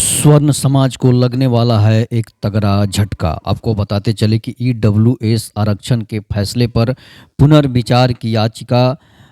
स्वर्ण समाज को लगने वाला है एक तगड़ा झटका। आपको बताते चले कि ईडब्ल्यूएस आरक्षण के फैसले पर पुनर्विचार की याचिका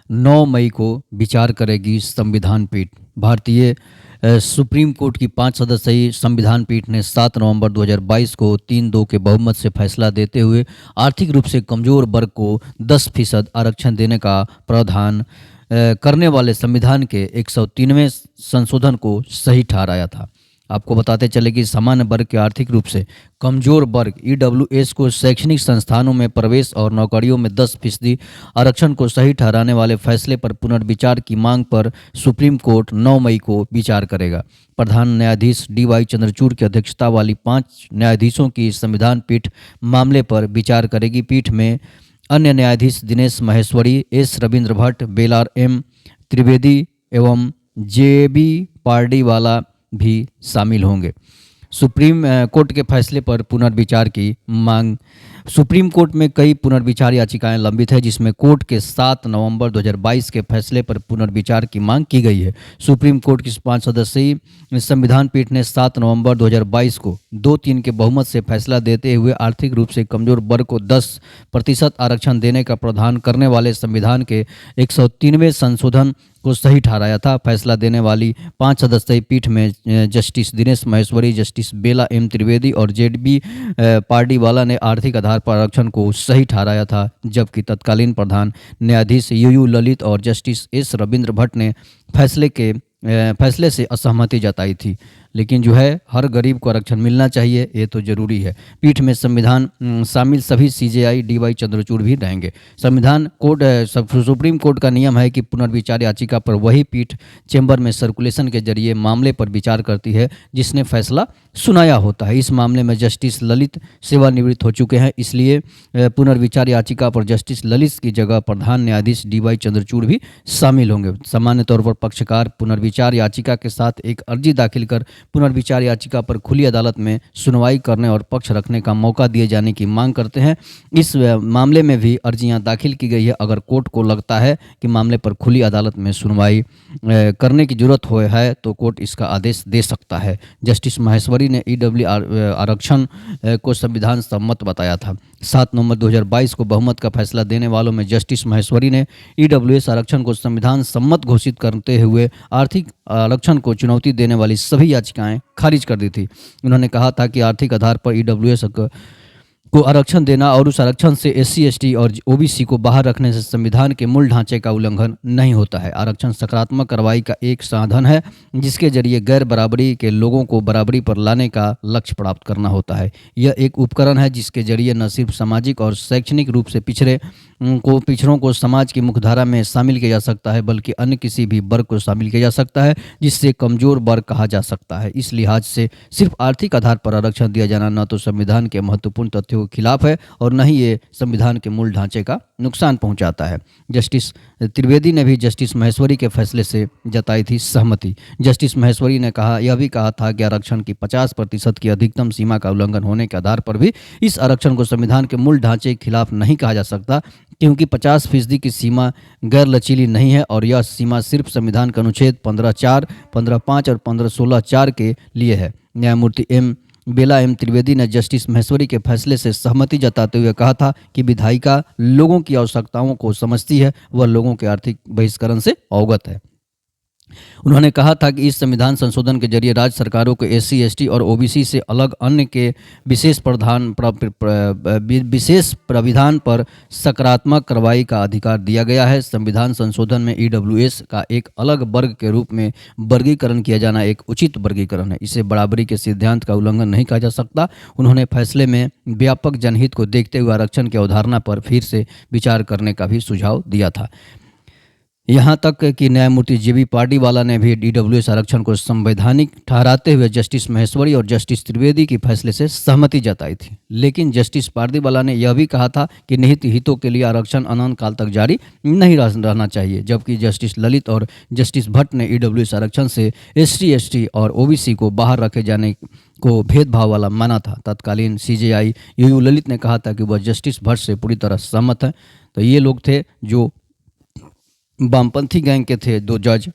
9 मई को विचार करेगी संविधान पीठ। भारतीय सुप्रीम कोर्ट की 5 सदस्यीय संविधान पीठ ने 7 नवंबर 2022 को 3-2 के बहुमत से फैसला देते हुए आर्थिक रूप से कमजोर वर्ग को 10% आरक्षण देने का प्रावधान करने वाले संविधान के 103वें संशोधन को सही ठहराया था। आपको बताते चले कि सामान्य वर्ग के आर्थिक रूप से कमजोर वर्ग ईडब्ल्यूएस को शैक्षणिक संस्थानों में प्रवेश और नौकरियों में 10% आरक्षण को सही ठहराने वाले फैसले पर पुनर्विचार की मांग पर सुप्रीम कोर्ट 9 मई को विचार करेगा। प्रधान न्यायाधीश DY चंद्रचूड़ की अध्यक्षता वाली 5 न्यायाधीशों की संविधान पीठ मामले पर विचार करेगी। पीठ में अन्य न्यायाधीश दिनेश महेश्वरी, S रविंद्र भट्ट, बेलार M त्रिवेदी एवं JB पार्डीवाला भी शामिल होंगे। सुप्रीम कोर्ट के फैसले पर पुनर्विचार की मांग। सुप्रीम कोर्ट में कई पुनर्विचार याचिकाएं लंबित है, जिसमें कोर्ट के 7 नवंबर 2022 के फैसले पर पुनर्विचार की मांग की गई है। सुप्रीम कोर्ट की 5 सदस्यीय संविधान पीठ ने 7 नवंबर 2022 को 2-3 के बहुमत से फैसला देते हुए आर्थिक रूप से कमजोर वर्ग को 10% आरक्षण देने का प्रावधान करने वाले संविधान के 103वें संशोधन को सही ठहराया था। फैसला देने वाली 5 सदस्यीय पीठ में जस्टिस दिनेश महेश्वरी, जस्टिस बेला M त्रिवेदी और JB पार्डीवाला ने आर्थिक आधार पर आरक्षण को सही ठहराया था, जबकि तत्कालीन प्रधान न्यायाधीश UU ललित और जस्टिस S रविंद्र भट्ट ने फैसले से असहमति जताई थी। लेकिन जो है, हर गरीब को आरक्षण मिलना चाहिए, ये तो जरूरी है। पीठ में संविधान शामिल सभी CJI DY चंद्रचूड़ भी रहेंगे। संविधान कोर्ट सुप्रीम कोर्ट का नियम है कि पुनर्विचार याचिका पर वही पीठ चैम्बर में सर्कुलेशन के जरिए मामले पर विचार करती है जिसने फैसला सुनाया होता है। इस मामले में जस्टिस ललित सेवानिवृत्त हो चुके हैं, इसलिए पुनर्विचार याचिका पर जस्टिस ललित की जगह प्रधान न्यायाधीश DY चंद्रचूड़ भी शामिल होंगे। सामान्य तौर पर पक्षकार पुनर्विचार याचिका के साथ एक अर्जी दाखिल कर पुनर्विचार याचिका पर खुली अदालत में सुनवाई करने और पक्ष रखने का मौका दिए जाने की मांग करते हैं। इस मामले में भी अर्जियां दाखिल की गई है। अगर कोर्ट को लगता है कि मामले पर खुली अदालत में सुनवाई करने की जरूरत है तो कोर्ट इसका आदेश दे सकता है। जस्टिस महेश्वरी ने EW आरक्षण को संविधान सम्मत बताया था। 7 नवंबर 2022 को बहुमत का फैसला देने वालों में जस्टिस महेश्वरी ने EWS आरक्षण को संविधान सम्मत घोषित करते हुए आर्थिक आरक्षण को चुनौती देने वाली सभी याचिकाएं खारिज कर दी थी। उन्होंने कहा था कि आर्थिक आधार पर EWS को आरक्षण देना और उस आरक्षण से SC ST और OBC को बाहर रखने से संविधान के मूल ढांचे का उल्लंघन नहीं होता है। आरक्षण सकारात्मक कार्रवाई का एक साधन है जिसके जरिए गैर बराबरी के लोगों को बराबरी पर लाने का लक्ष्य प्राप्त करना होता है। यह एक उपकरण है जिसके जरिए न सिर्फ सामाजिक और शैक्षणिक रूप से पिछड़ों को समाज की मुख्यधारा में शामिल किया जा सकता है, बल्कि अन्य किसी भी वर्ग को शामिल किया जा सकता है जिससे कमजोर वर्ग कहा जा सकता है। इस लिहाज से सिर्फ आर्थिक आधार पर आरक्षण दिया जाना न तो संविधान के महत्वपूर्ण तथ्यों के खिलाफ है और न ही ये संविधान के मूल ढांचे का नुकसान पहुंचाता है। जस्टिस त्रिवेदी ने भी जस्टिस महेश्वरी के फैसले से जताई थी सहमति। जस्टिस महेश्वरी ने यह भी कहा था कि आरक्षण की 50% की अधिकतम सीमा का उल्लंघन होने के आधार पर भी इस आरक्षण को संविधान के मूल ढांचे के खिलाफ नहीं कहा जा सकता, क्योंकि 50% की सीमा गैर लचीली नहीं है और यह सीमा सिर्फ संविधान के अनुच्छेद 15(4), 15(5) और 15(16)(4) के लिए है। न्यायमूर्ति बेला M त्रिवेदी ने जस्टिस महेश्वरी के फैसले से सहमति जताते हुए कहा था कि विधायिका लोगों की आवश्यकताओं को समझती है, वह लोगों के आर्थिक बहिष्करण से अवगत है। उन्होंने कहा था कि इस संविधान संशोधन के जरिए राज्य सरकारों को SC ST और OBC से अलग अन्य के विशेष प्राविधान पर सकारात्मक कार्रवाई का अधिकार दिया गया है। संविधान संशोधन में EWS का एक अलग वर्ग के रूप में वर्गीकरण किया जाना एक उचित वर्गीकरण है। इसे बराबरी के सिद्धांत का उल्लंघन नहीं कहा जा सकता। उन्होंने फैसले में व्यापक जनहित को देखते हुए आरक्षण की अवधारणा पर फिर से विचार करने का भी सुझाव दिया था। यहाँ तक कि न्यायमूर्ति JB पार्डीवाला ने भी EWS आरक्षण को संवैधानिक ठहराते हुए जस्टिस महेश्वरी और जस्टिस त्रिवेदी के फैसले से सहमति जताई थी। लेकिन जस्टिस पार्डीवाला ने यह भी कहा था कि निहित हितों के लिए आरक्षण अनंत काल तक जारी नहीं रहना चाहिए, जबकि जस्टिस ललित और जस्टिस भट्ट ने EWS आरक्षण से SC ST और OBC को बाहर रखे जाने को भेदभाव वाला माना था। तत्कालीन CJI UU ललित ने कहा था कि वह जस्टिस भट्ट से पूरी तरह सहमत है। तो ये लोग थे जो वामपंथी गैंग के थे दो जज,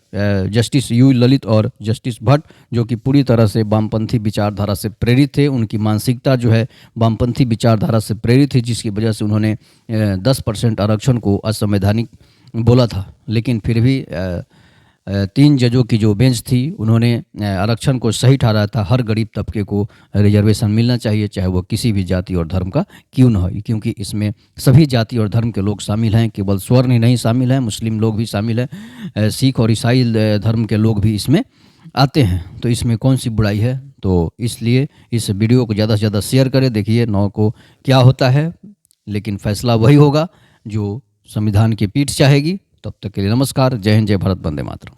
जस्टिस यू ललित और जस्टिस भट्ट, जो कि पूरी तरह से वामपंथी विचारधारा से प्रेरित थे। उनकी मानसिकता जो है वामपंथी विचारधारा से प्रेरित थी, जिसकी वजह से उन्होंने 10% आरक्षण को असंवैधानिक बोला था। लेकिन फिर भी 3 जजों की जो बेंच थी उन्होंने आरक्षण को सही ठहराया था। हर गरीब तबके को रिजर्वेशन मिलना चाहिए, चाहे वो किसी भी जाति और धर्म का क्यों न हो, क्योंकि इसमें सभी जाति और धर्म के लोग शामिल हैं। केवल स्वर्ण ही नहीं शामिल हैं, मुस्लिम लोग भी शामिल हैं, सिख और ईसाई धर्म के लोग भी इसमें आते हैं। तो इसमें कौन सी बुराई है? तो इसलिए इस वीडियो को ज़्यादा से ज़्यादा शेयर करें। देखिए 9 को क्या होता है, लेकिन फैसला वही होगा जो संविधान की पीठ चाहेगी। तब तक के लिए नमस्कार। जय हिंद, जय भारत, वंदे मातरम।